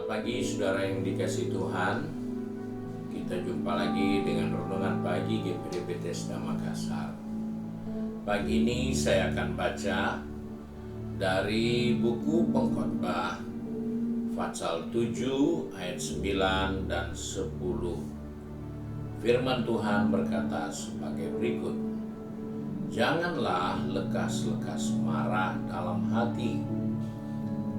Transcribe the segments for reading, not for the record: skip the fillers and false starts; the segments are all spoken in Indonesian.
Selamat pagi saudara yang dikasihi Tuhan. Kita jumpa lagi dengan renungan pagi GPD Bethesda Makassar. Pagi ini saya akan baca dari buku Pengkhotbah pasal 7 ayat 9 dan 10. Firman Tuhan berkata sebagai berikut: Janganlah lekas-lekas marah dalam hati,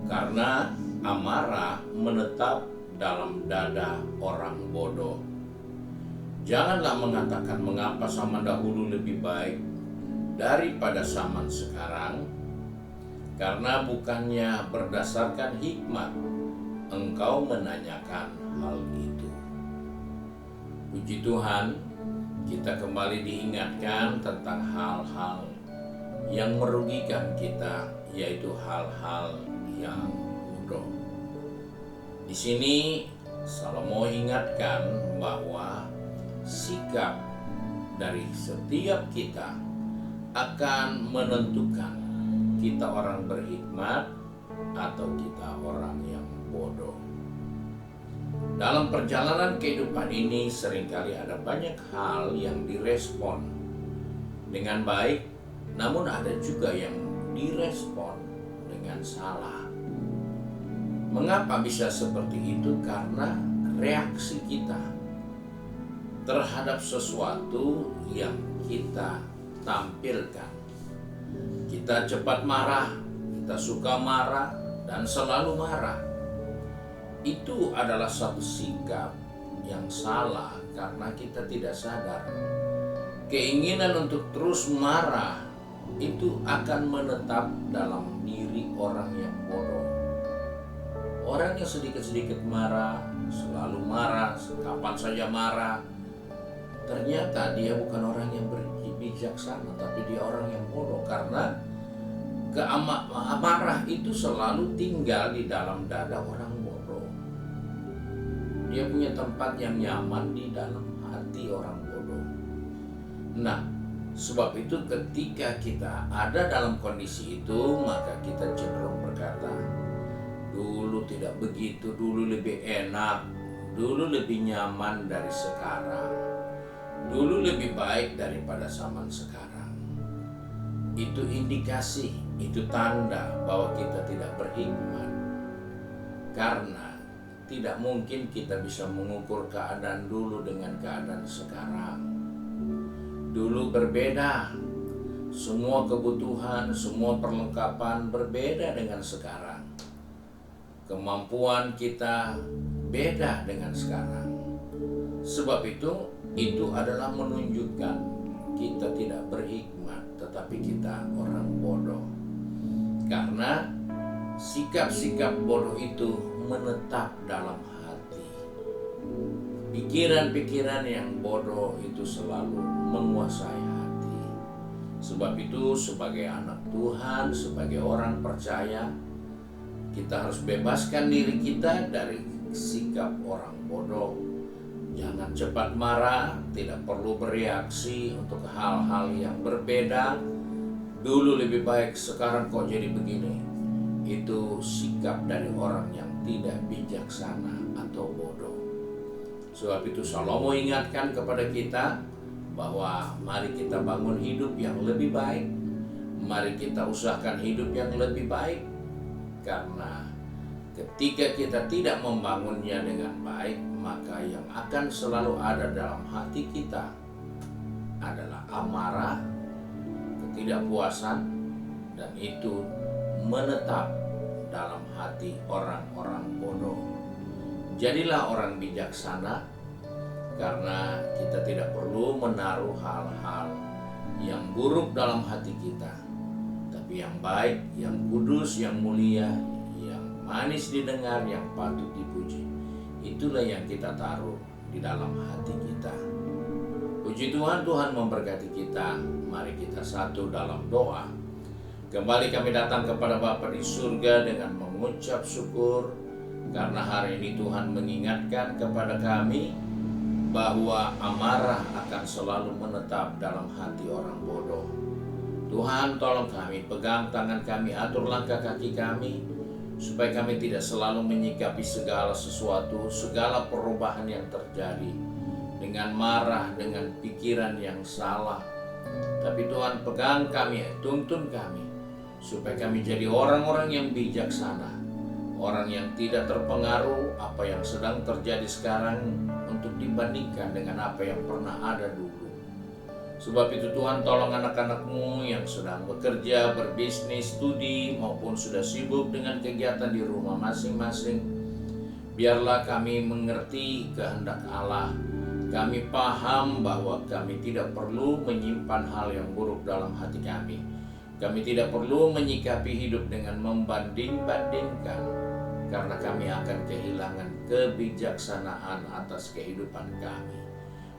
karena amarah menetap dalam dada orang bodoh. Janganlah mengatakan mengapa zaman dahulu lebih baik daripada zaman sekarang, karena bukannya berdasarkan hikmat engkau menanyakan hal itu. Puji Tuhan, kita kembali diingatkan tentang hal-hal yang merugikan kita, yaitu hal-hal yang bodoh. Di sini Salomo ingatkan bahwa sikap dari setiap kita akan menentukan kita orang berhikmat atau kita orang yang bodoh. Dalam perjalanan kehidupan ini seringkali ada banyak hal yang direspon dengan baik, namun ada juga yang direspon dengan salah. Mengapa bisa seperti itu? Karena reaksi kita terhadap sesuatu yang kita tampilkan. Kita cepat marah, kita suka marah, dan selalu marah. Itu adalah satu sikap yang salah karena kita tidak sadar. Keinginan untuk terus marah itu akan menetap dalam diri orang yang bodoh. Orang yang sedikit-sedikit marah, selalu marah, kapan saja marah, ternyata dia bukan orang yang bijaksana, tapi dia orang yang bodoh. Karena amarah itu selalu tinggal di dalam dada orang bodoh. Dia punya tempat yang nyaman di dalam hati orang bodoh. Nah, sebab itu ketika kita ada dalam kondisi itu, maka kita cenderung berkata, dulu tidak begitu, dulu lebih enak, dulu lebih nyaman dari sekarang, dulu lebih baik daripada zaman sekarang. Itu indikasi, itu tanda bahwa kita tidak berhikmat. Karena tidak mungkin kita bisa mengukur keadaan dulu dengan keadaan sekarang. Dulu berbeda, semua kebutuhan, semua perlengkapan berbeda dengan sekarang. Kemampuan kita beda dengan sekarang. Sebab itu adalah menunjukkan kita tidak berhikmat, tetapi kita orang bodoh. Karena sikap-sikap bodoh itu menetap dalam hati. Pikiran-pikiran yang bodoh itu selalu menguasai hati. Sebab itu sebagai anak Tuhan, sebagai orang percaya, kita harus bebaskan diri kita dari sikap orang bodoh. Jangan cepat marah, tidak perlu bereaksi untuk hal-hal yang berbeda. Dulu lebih baik, sekarang kok jadi begini. Itu sikap dari orang yang tidak bijaksana atau bodoh. Sebab itu Salomo ingatkan kepada kita bahwa mari kita bangun hidup yang lebih baik. Mari kita usahakan hidup yang lebih baik. Karena ketika kita tidak membangunnya dengan baik, maka yang akan selalu ada dalam hati kita adalah amarah, ketidakpuasan, dan itu menetap dalam hati orang-orang bodoh. Jadilah orang bijaksana, karena kita tidak perlu menaruh hal-hal yang buruk dalam hati kita, tapi yang baik, yang kudus, yang mulia, yang manis didengar, yang patut dipuji. Itulah yang kita taruh di dalam hati kita. Puji Tuhan, Tuhan memberkati kita. Mari kita satu dalam doa. Kembali kami datang kepada Bapa di surga dengan mengucap syukur, karena hari ini Tuhan mengingatkan kepada kami bahwa amarah akan selalu menetap dalam hati orang bodoh. Tuhan, tolong kami, pegang tangan kami, atur langkah kaki kami, supaya kami tidak selalu menyikapi segala sesuatu, segala perubahan yang terjadi dengan marah, dengan pikiran yang salah. Tapi Tuhan, pegang kami, tuntun kami, supaya kami jadi orang-orang yang bijaksana, orang yang tidak terpengaruh apa yang sedang terjadi sekarang untuk dibandingkan dengan apa yang pernah ada dulu. Sebab itu Tuhan, tolong anak-anak-Mu yang sedang bekerja, berbisnis, studi, maupun sudah sibuk dengan kegiatan di rumah masing-masing. Biarlah kami mengerti kehendak Allah. Kami paham bahwa kami tidak perlu menyimpan hal yang buruk dalam hati kami. Kami tidak perlu menyikapi hidup dengan membanding-bandingkan, karena kami akan kehilangan kebijaksanaan atas kehidupan kami.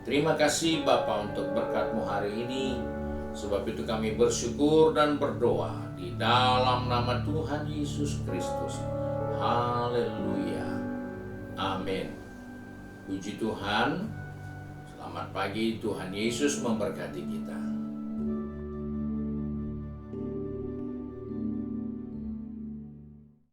Terima kasih Bapa untuk berkat-Mu hari ini. Sebab itu kami bersyukur dan berdoa di dalam nama Tuhan Yesus Kristus. Haleluya. Amin. Puji Tuhan. Selamat pagi, Tuhan Yesus memberkati kita.